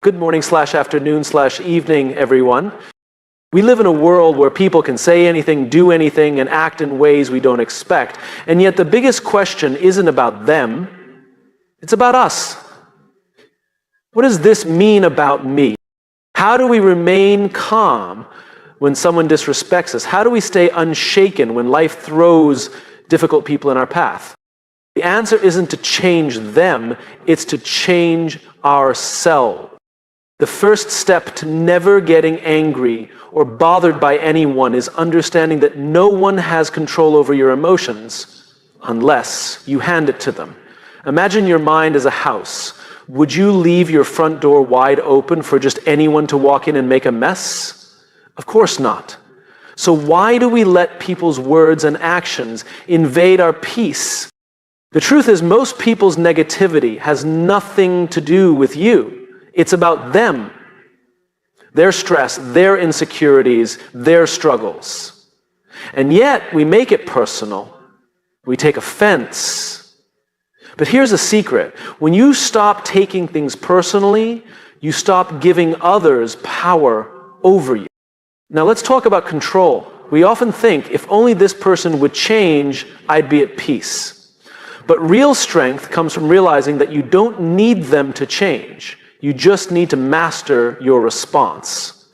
Good morning/afternoon/evening, everyone. We live in a world where people can say anything, do anything, and act in ways we don't expect. And yet the biggest question isn't about them, it's about us. What does this mean about me? How do we remain calm when someone disrespects us? How do we stay unshaken when life throws difficult people in our path? The answer isn't to change them, it's to change ourselves. The first step to never getting angry or bothered by anyone is understanding that no one has control over your emotions unless you hand it to them. Imagine your mind as a house. Would you leave your front door wide open for just anyone to walk in and make a mess? Of course not. So why do we let people's words and actions invade our peace? The truth is, most people's negativity has nothing to do with you. It's about them, their stress, their insecurities, their struggles. And yet, we make it personal. We take offense. But here's a secret. When you stop taking things personally, you stop giving others power over you. Now let's talk about control. We often think, if only this person would change, I'd be at peace. But real strength comes from realizing that you don't need them to change. You just need to master your response.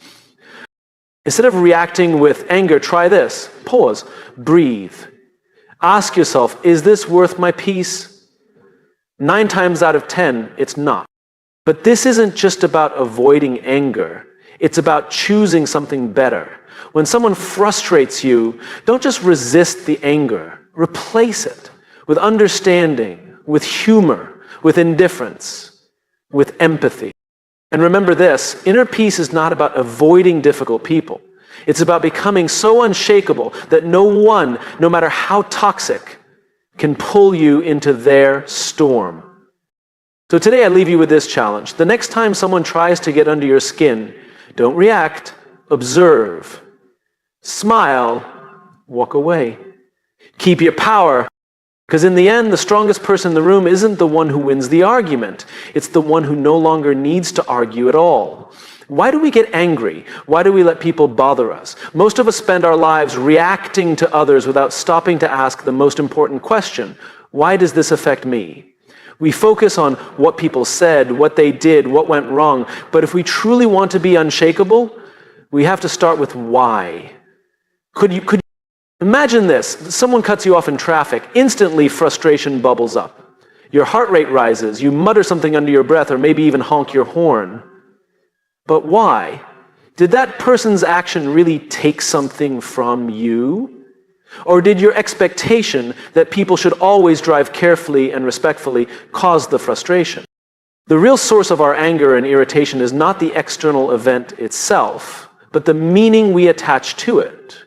Instead of reacting with anger, try this. Pause. Breathe. Ask yourself, is this worth my peace? 9 times out of 10, it's not. But this isn't just about avoiding anger. It's about choosing something better. When someone frustrates you, don't just resist the anger. Replace it with understanding, with humor, with indifference, with empathy. And remember this, inner peace is not about avoiding difficult people. It's about becoming so unshakable that no one, no matter how toxic, can pull you into their storm. So today I leave you with this challenge. The next time someone tries to get under your skin, don't react, observe. Smile, walk away. Keep your power. Because in the end, the strongest person in the room isn't the one who wins the argument. It's the one who no longer needs to argue at all. Why do we get angry? Why do we let people bother us? Most of us spend our lives reacting to others without stopping to ask the most important question. Why does this affect me? We focus on what people said, what they did, what went wrong. But if we truly want to be unshakable, we have to start with why. Could you imagine this, someone cuts you off in traffic, instantly frustration bubbles up. Your heart rate rises, you mutter something under your breath or maybe even honk your horn. But why? Did that person's action really take something from you? Or did your expectation that people should always drive carefully and respectfully cause the frustration? The real source of our anger and irritation is not the external event itself, but the meaning we attach to it.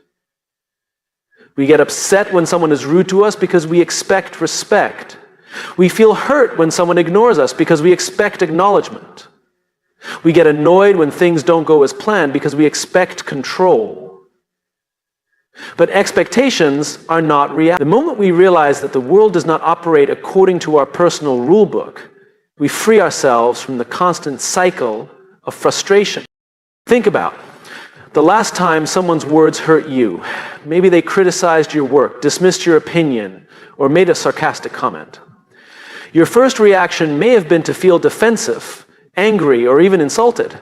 We get upset when someone is rude to us because we expect respect. We feel hurt when someone ignores us because we expect acknowledgement. We get annoyed when things don't go as planned because we expect control. But expectations are not reality. The moment we realize that the world does not operate according to our personal rule book, we free ourselves from the constant cycle of frustration. Think about the last time someone's words hurt you. Maybe they criticized your work, dismissed your opinion, or made a sarcastic comment. Your first reaction may have been to feel defensive, angry, or even insulted.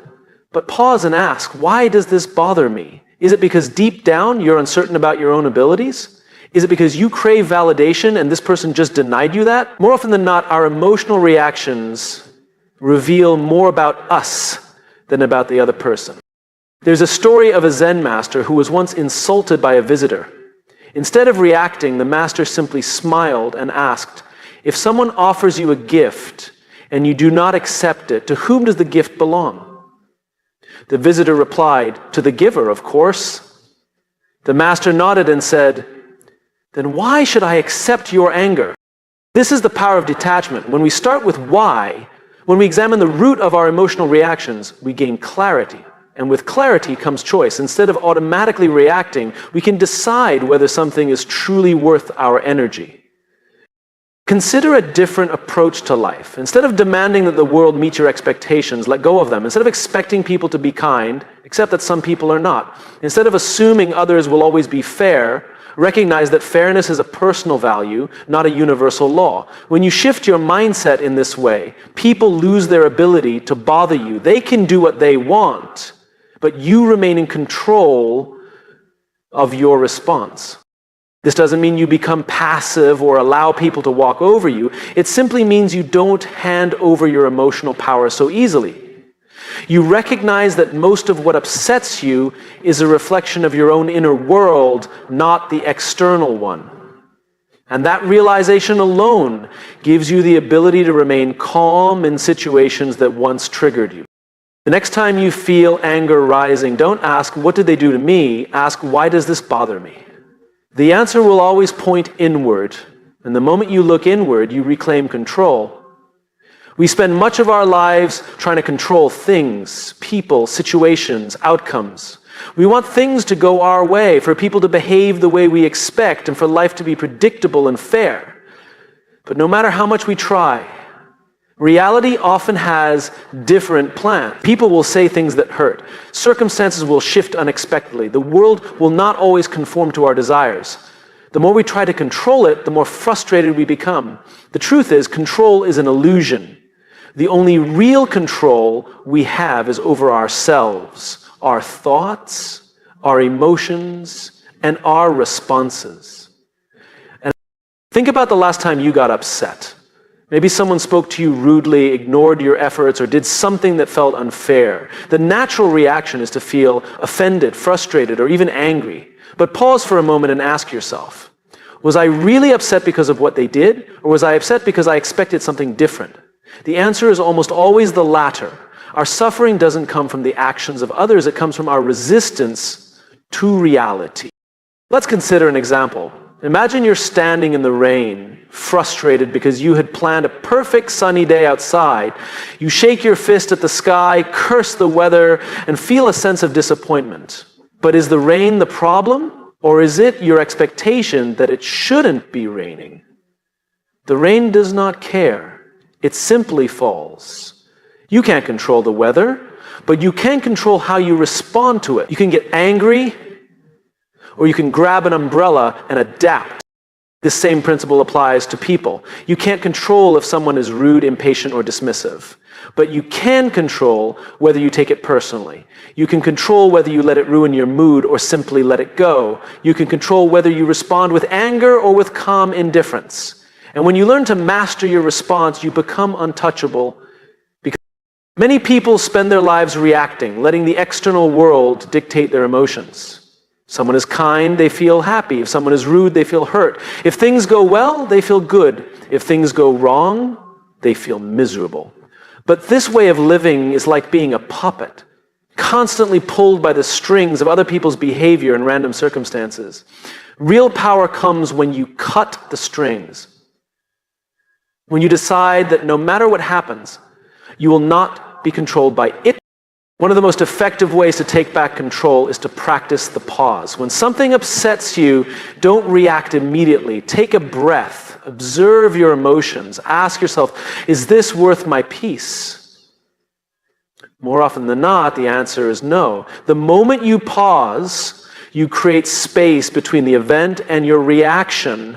But pause and ask, why does this bother me? Is it because deep down you're uncertain about your own abilities? Is it because you crave validation and this person just denied you that? More often than not, our emotional reactions reveal more about us than about the other person. There's a story of a Zen master who was once insulted by a visitor. Instead of reacting, the master simply smiled and asked, if someone offers you a gift and you do not accept it, to whom does the gift belong? The visitor replied, to the giver, of course. The master nodded and said, then why should I accept your anger? This is the power of detachment. When we start with why, when we examine the root of our emotional reactions, we gain clarity. And with clarity comes choice. Instead of automatically reacting, we can decide whether something is truly worth our energy. Consider a different approach to life. Instead of demanding that the world meet your expectations, let go of them. Instead of expecting people to be kind, accept that some people are not. Instead of assuming others will always be fair, recognize that fairness is a personal value, not a universal law. When you shift your mindset in this way, people lose their ability to bother you. They can do what they want, but you remain in control of your response. This doesn't mean you become passive or allow people to walk over you. It simply means you don't hand over your emotional power so easily. You recognize that most of what upsets you is a reflection of your own inner world, not the external one. And that realization alone gives you the ability to remain calm in situations that once triggered you. The next time you feel anger rising, don't ask, "What did they do to me?" Ask, "Why does this bother me?" The answer will always point inward, and the moment you look inward, you reclaim control. We spend much of our lives trying to control things, people, situations, outcomes. We want things to go our way, for people to behave the way we expect, and for life to be predictable and fair. But no matter how much we try, reality often has different plans. People will say things that hurt. Circumstances will shift unexpectedly. The world will not always conform to our desires. The more we try to control it, the more frustrated we become. The truth is, control is an illusion. The only real control we have is over ourselves, our thoughts, our emotions, and our responses. And think about the last time you got upset. Maybe someone spoke to you rudely, ignored your efforts, or did something that felt unfair. The natural reaction is to feel offended, frustrated, or even angry. But pause for a moment and ask yourself, was I really upset because of what they did, or was I upset because I expected something different? The answer is almost always the latter. Our suffering doesn't come from the actions of others, it comes from our resistance to reality. Let's consider an example. Imagine you're standing in the rain, frustrated because you had planned a perfect sunny day outside. You shake your fist at the sky, curse the weather, and feel a sense of disappointment. But is the rain the problem, or is it your expectation that it shouldn't be raining? The rain does not care. It simply falls. You can't control the weather, but you can control how you respond to it. You can get angry, or you can grab an umbrella and adapt. This same principle applies to people. You can't control if someone is rude, impatient, or dismissive, but you can control whether you take it personally. You can control whether you let it ruin your mood or simply let it go. You can control whether you respond with anger or with calm indifference. And when you learn to master your response, you become untouchable. Because many people spend their lives reacting, letting the external world dictate their emotions. Someone is kind, they feel happy. If someone is rude, they feel hurt. If things go well, they feel good. If things go wrong, they feel miserable. But this way of living is like being a puppet, constantly pulled by the strings of other people's behavior and random circumstances. Real power comes when you cut the strings. When you decide that no matter what happens, you will not be controlled by it. One of the most effective ways to take back control is to practice the pause. When something upsets you, don't react immediately. Take a breath. Observe your emotions. Ask yourself, is this worth my peace? More often than not, the answer is no. The moment you pause, you create space between the event and your reaction.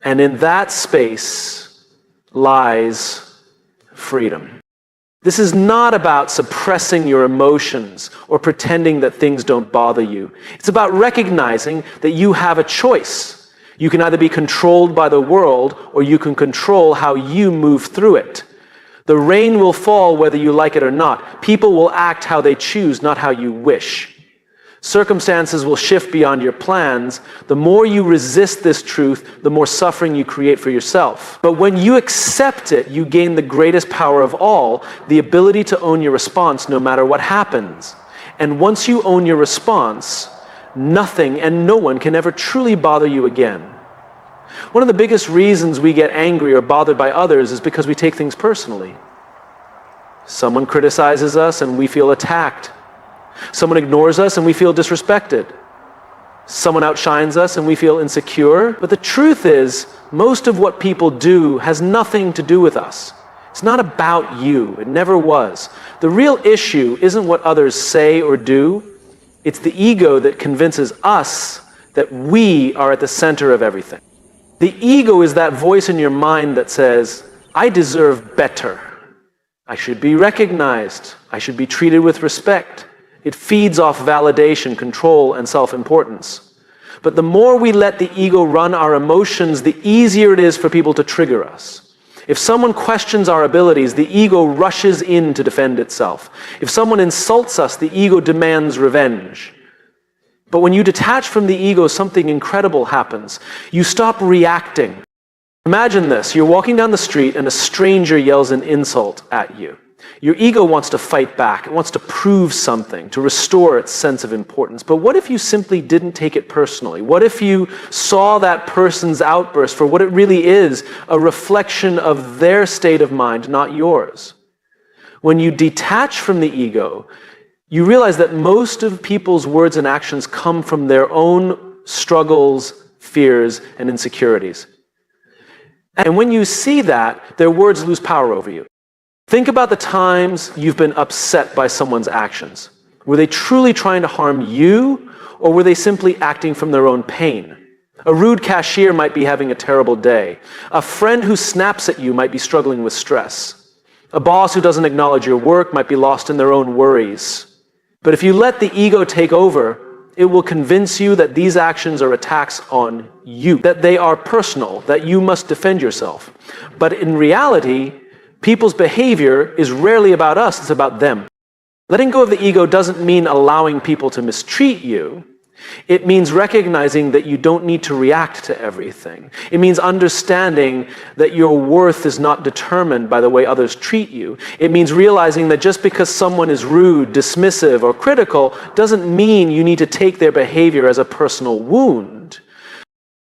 And in that space lies freedom. This is not about suppressing your emotions or pretending that things don't bother you. It's about recognizing that you have a choice. You can either be controlled by the world or you can control how you move through it. The rain will fall whether you like it or not. People will act how they choose, not how you wish. Circumstances will shift beyond your plans. The more you resist this truth, the more suffering you create for yourself. But when you accept it, you gain the greatest power of all, the ability to own your response no matter what happens. And once you own your response, nothing and no one can ever truly bother you again. One of the biggest reasons we get angry or bothered by others is because we take things personally. Someone criticizes us and we feel attacked. Someone ignores us and we feel disrespected. Someone outshines us and we feel insecure. But the truth is, most of what people do has nothing to do with us. It's not about you. It never was. The real issue isn't what others say or do. It's the ego that convinces us that we are at the center of everything. The ego is that voice in your mind that says, I deserve better. I should be recognized. I should be treated with respect. It feeds off validation, control, and self-importance. But the more we let the ego run our emotions, the easier it is for people to trigger us. If someone questions our abilities, the ego rushes in to defend itself. If someone insults us, the ego demands revenge. But when you detach from the ego, something incredible happens. You stop reacting. Imagine this. You're walking down the street and a stranger yells an insult at you. Your ego wants to fight back. It wants to prove something, to restore its sense of importance. But what if you simply didn't take it personally? What if you saw that person's outburst for what it really is, a reflection of their state of mind, not yours? When you detach from the ego, you realize that most of people's words and actions come from their own struggles, fears, and insecurities. And when you see that, their words lose power over you. Think about the times you've been upset by someone's actions. Were they truly trying to harm you, or were they simply acting from their own pain? A rude cashier might be having a terrible day. A friend who snaps at you might be struggling with stress. A boss who doesn't acknowledge your work might be lost in their own worries. But if you let the ego take over, it will convince you that these actions are attacks on you, that they are personal, that you must defend yourself. But in reality, people's behavior is rarely about us, it's about them. Letting go of the ego doesn't mean allowing people to mistreat you. It means recognizing that you don't need to react to everything. It means understanding that your worth is not determined by the way others treat you. It means realizing that just because someone is rude, dismissive, or critical doesn't mean you need to take their behavior as a personal wound.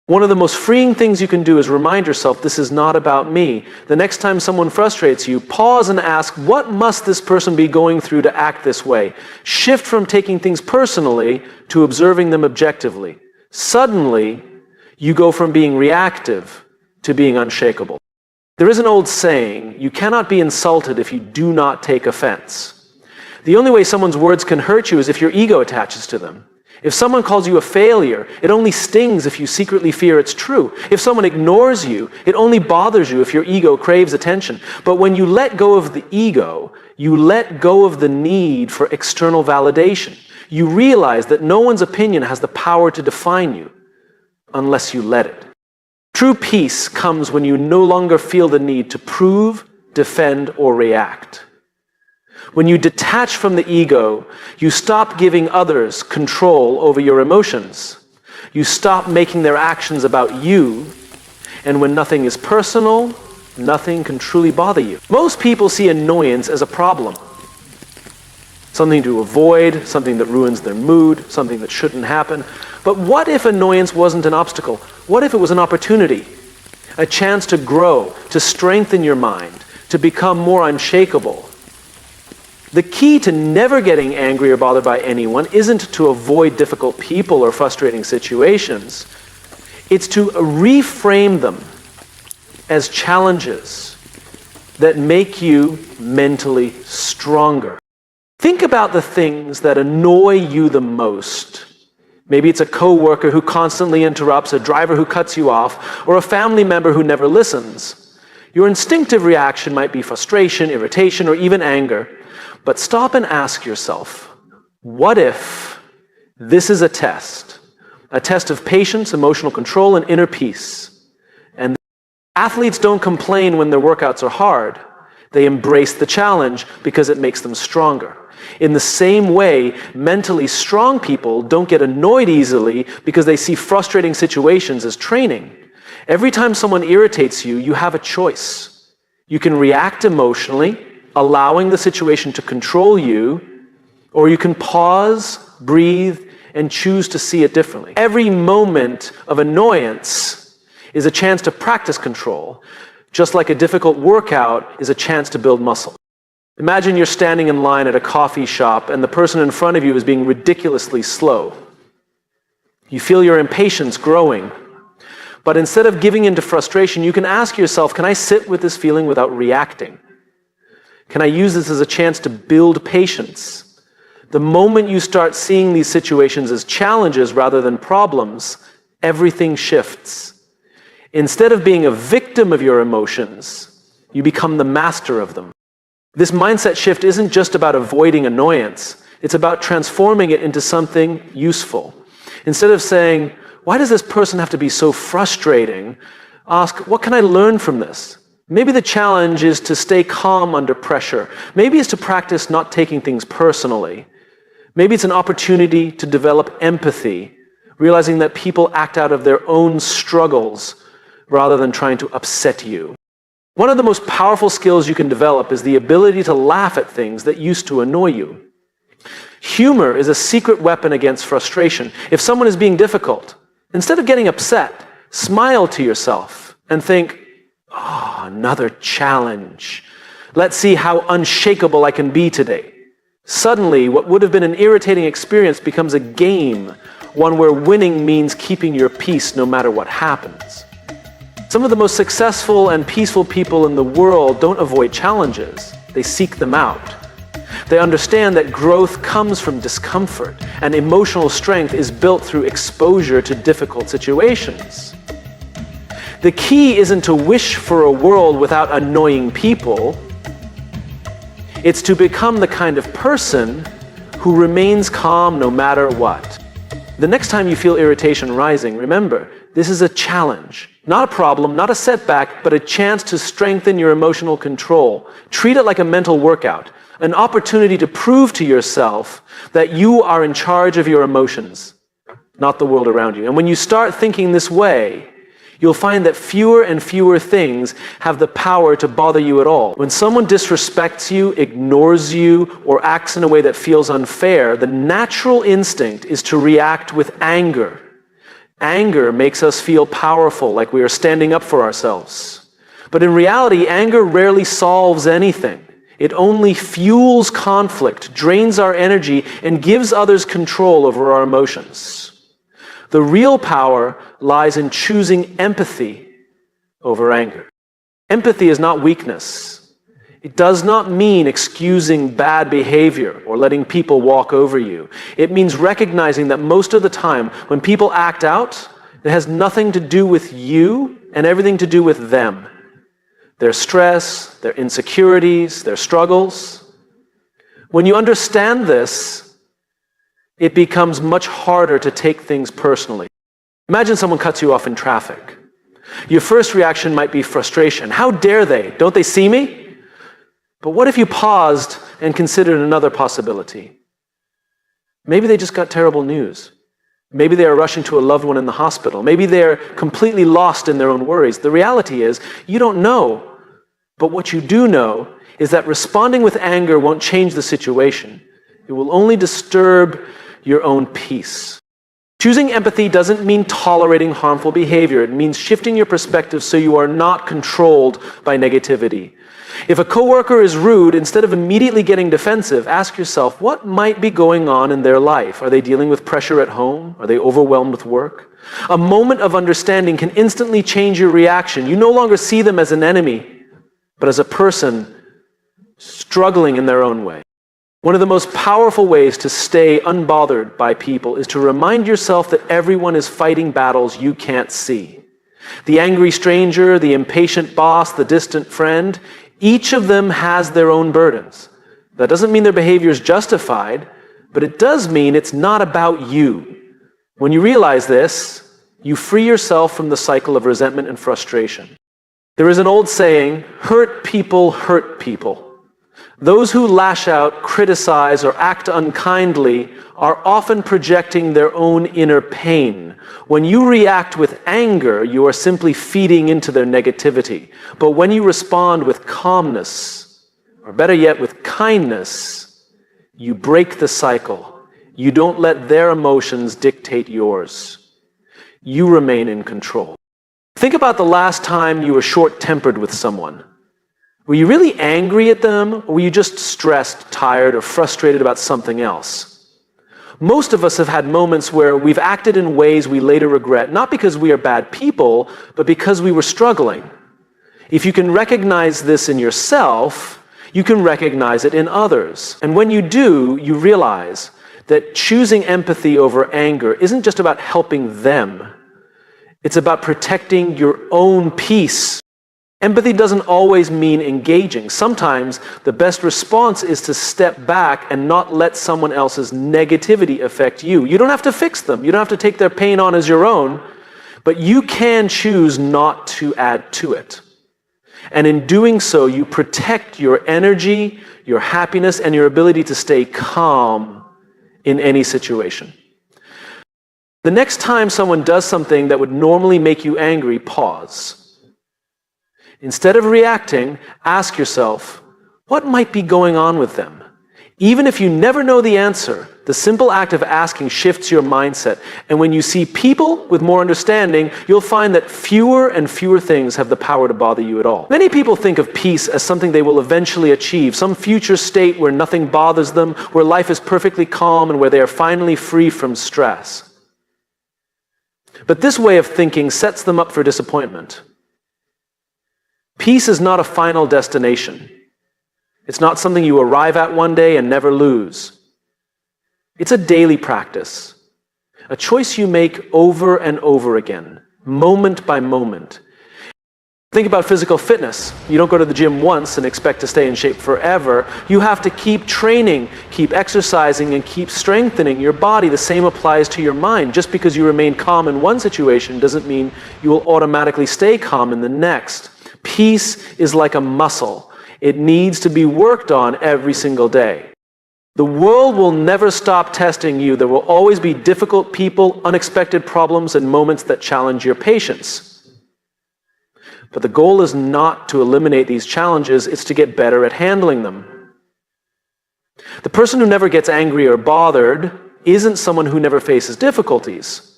One of the most freeing things you can do is remind yourself, this is not about me. The next time someone frustrates you, pause and ask, what must this person be going through to act this way? Shift from taking things personally to observing them objectively. Suddenly, you go from being reactive to being unshakable. There is an old saying, you cannot be insulted if you do not take offense. The only way someone's words can hurt you is if your ego attaches to them. If someone calls you a failure, it only stings if you secretly fear it's true. If someone ignores you, it only bothers you if your ego craves attention. But when you let go of the ego, you let go of the need for external validation. You realize that no one's opinion has the power to define you unless you let it. True peace comes when you no longer feel the need to prove, defend, or react. When you detach from the ego, you stop giving others control over your emotions. You stop making their actions about you, and when nothing is personal, nothing can truly bother you. Most people see annoyance as a problem. Something to avoid, something that ruins their mood, something that shouldn't happen. But what if annoyance wasn't an obstacle? What if it was an opportunity? A chance to grow, to strengthen your mind, to become more unshakable. The key to never getting angry or bothered by anyone isn't to avoid difficult people or frustrating situations. It's to reframe them as challenges that make you mentally stronger. Think about the things that annoy you the most. Maybe it's a coworker who constantly interrupts, a driver who cuts you off, or a family member who never listens. Your instinctive reaction might be frustration, irritation, or even anger. But stop and ask yourself, what if this is a test of patience, emotional control, and inner peace? And athletes don't complain when their workouts are hard. They embrace the challenge because it makes them stronger. In the same way, mentally strong people don't get annoyed easily because they see frustrating situations as training. Every time someone irritates you, you have a choice. You can react emotionally, allowing the situation to control you, or you can pause, breathe, and choose to see it differently. Every moment of annoyance is a chance to practice control, just like a difficult workout is a chance to build muscle. Imagine you're standing in line at a coffee shop and the person in front of you is being ridiculously slow. You feel your impatience growing. But instead of giving into frustration, you can ask yourself, can I sit with this feeling without reacting? Can I use this as a chance to build patience? The moment you start seeing these situations as challenges rather than problems, everything shifts. Instead of being a victim of your emotions, you become the master of them. This mindset shift isn't just about avoiding annoyance. It's about transforming it into something useful. Instead of saying, why does this person have to be so frustrating? Ask, what can I learn from this? Maybe the challenge is to stay calm under pressure. Maybe it's to practice not taking things personally. Maybe it's an opportunity to develop empathy, realizing that people act out of their own struggles rather than trying to upset you. One of the most powerful skills you can develop is the ability to laugh at things that used to annoy you. Humor is a secret weapon against frustration. If someone is being difficult, instead of getting upset, smile to yourself and think, another challenge. Let's see how unshakable I can be today. Suddenly, what would have been an irritating experience becomes a game, one where winning means keeping your peace no matter what happens. Some of the most successful and peaceful people in the world don't avoid challenges. They seek them out. They understand that growth comes from discomfort, and emotional strength is built through exposure to difficult situations. The key isn't to wish for a world without annoying people. It's to become the kind of person who remains calm no matter what. The next time you feel irritation rising, remember, this is a challenge, not a problem, not a setback, but a chance to strengthen your emotional control. Treat it like a mental workout, an opportunity to prove to yourself that you are in charge of your emotions, not the world around you. And when you start thinking this way, you'll find that fewer and fewer things have the power to bother you at all. When someone disrespects you, ignores you, or acts in a way that feels unfair, the natural instinct is to react with anger. Anger makes us feel powerful, like we are standing up for ourselves. But in reality, anger rarely solves anything. It only fuels conflict, drains our energy, and gives others control over our emotions. The real power lies in choosing empathy over anger. Empathy is not weakness. It does not mean excusing bad behavior or letting people walk over you. It means recognizing that most of the time when people act out, it has nothing to do with you and everything to do with them. Their stress, their insecurities, their struggles. When you understand this, it becomes much harder to take things personally. Imagine someone cuts you off in traffic. Your first reaction might be frustration. How dare they? Don't they see me? But what if you paused and considered another possibility? Maybe they just got terrible news. Maybe they are rushing to a loved one in the hospital. Maybe they're completely lost in their own worries. The reality is, you don't know. But what you do know is that responding with anger won't change the situation. It will only disturb your own peace. Choosing empathy doesn't mean tolerating harmful behavior. It means shifting your perspective so you are not controlled by negativity. If a coworker is rude, instead of immediately getting defensive, ask yourself, what might be going on in their life? Are they dealing with pressure at home? Are they overwhelmed with work? A moment of understanding can instantly change your reaction. You no longer see them as an enemy, but as a person struggling in their own way. One of the most powerful ways to stay unbothered by people is to remind yourself that everyone is fighting battles you can't see. The angry stranger, the impatient boss, the distant friend, each of them has their own burdens. That doesn't mean their behavior is justified, but it does mean it's not about you. When you realize this, you free yourself from the cycle of resentment and frustration. There is an old saying, hurt people hurt people. Those who lash out, criticize, or act unkindly are often projecting their own inner pain. When you react with anger, you are simply feeding into their negativity. But when you respond with calmness, or better yet, with kindness, you break the cycle. You don't let their emotions dictate yours. You remain in control. Think about the last time you were short-tempered with someone. Were you really angry at them, or were you just stressed, tired, or frustrated about something else? Most of us have had moments where we've acted in ways we later regret, not because we are bad people, but because we were struggling. If you can recognize this in yourself, you can recognize it in others. And when you do, you realize that choosing empathy over anger isn't just about helping them. It's about protecting your own peace. Empathy doesn't always mean engaging. Sometimes the best response is to step back and not let someone else's negativity affect you. You don't have to fix them. You don't have to take their pain on as your own, but you can choose not to add to it. And in doing so, you protect your energy, your happiness, and your ability to stay calm in any situation. The next time someone does something that would normally make you angry, pause. Instead of reacting, ask yourself, what might be going on with them? Even if you never know the answer, the simple act of asking shifts your mindset. And when you see people with more understanding, you'll find that fewer and fewer things have the power to bother you at all. Many people think of peace as something they will eventually achieve, some future state where nothing bothers them, where life is perfectly calm, and where they are finally free from stress. But this way of thinking sets them up for disappointment. Peace is not a final destination. It's not something you arrive at one day and never lose. It's a daily practice, a choice you make over and over again, moment by moment. Think about physical fitness. You don't go to the gym once and expect to stay in shape forever. You have to keep training, keep exercising, and keep strengthening your body. The same applies to your mind. Just because you remain calm in one situation doesn't mean you will automatically stay calm in the next. Peace is like a muscle. It needs to be worked on every single day. The world will never stop testing you. There will always be difficult people, unexpected problems, and moments that challenge your patience. But the goal is not to eliminate these challenges, it's to get better at handling them. The person who never gets angry or bothered isn't someone who never faces difficulties.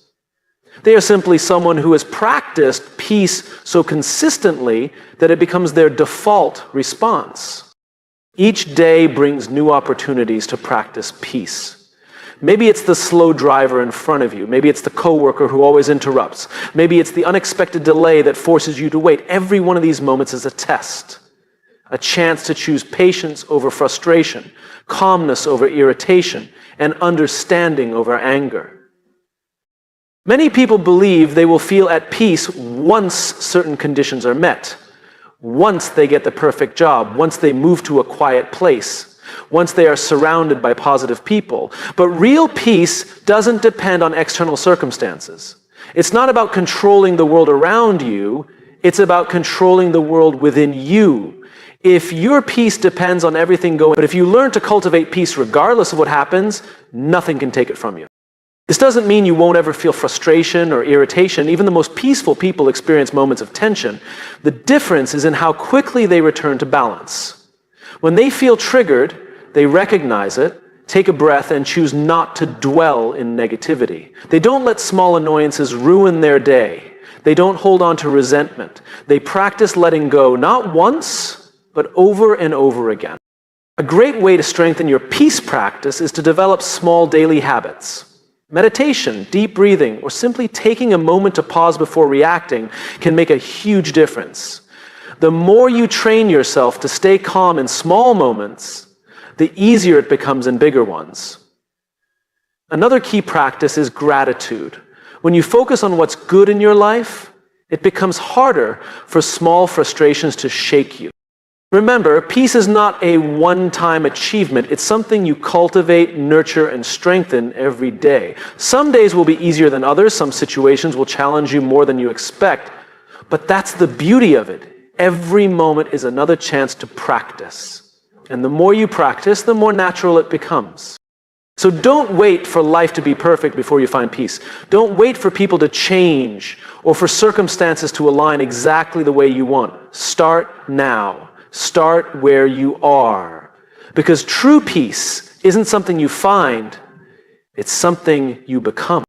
They are simply someone who has practiced peace so consistently that it becomes their default response. Each day brings new opportunities to practice peace. Maybe it's the slow driver in front of you. Maybe it's the coworker who always interrupts. Maybe it's the unexpected delay that forces you to wait. Every one of these moments is a test, a chance to choose patience over frustration, calmness over irritation, and understanding over anger. Many people believe they will feel at peace once certain conditions are met, once they get the perfect job, once they move to a quiet place, once they are surrounded by positive people. But real peace doesn't depend on external circumstances. It's not about controlling the world around you, it's about controlling the world within you. If your peace depends on everything going, but if you learn to cultivate peace regardless of what happens, nothing can take it from you. This doesn't mean you won't ever feel frustration or irritation. Even the most peaceful people experience moments of tension. The difference is in how quickly they return to balance. When they feel triggered, they recognize it, take a breath, and choose not to dwell in negativity. They don't let small annoyances ruin their day. They don't hold on to resentment. They practice letting go, not once, but over and over again. A great way to strengthen your peace practice is to develop small daily habits. Meditation, deep breathing, or simply taking a moment to pause before reacting can make a huge difference. The more you train yourself to stay calm in small moments, the easier it becomes in bigger ones. Another key practice is gratitude. When you focus on what's good in your life, it becomes harder for small frustrations to shake you. Remember, peace is not a one-time achievement. It's something you cultivate, nurture, and strengthen every day. Some days will be easier than others. Some situations will challenge you more than you expect. But that's the beauty of it. Every moment is another chance to practice. And the more you practice, the more natural it becomes. So don't wait for life to be perfect before you find peace. Don't wait for people to change or for circumstances to align exactly the way you want. Start now. Start where you are. Because true peace isn't something you find, it's something you become.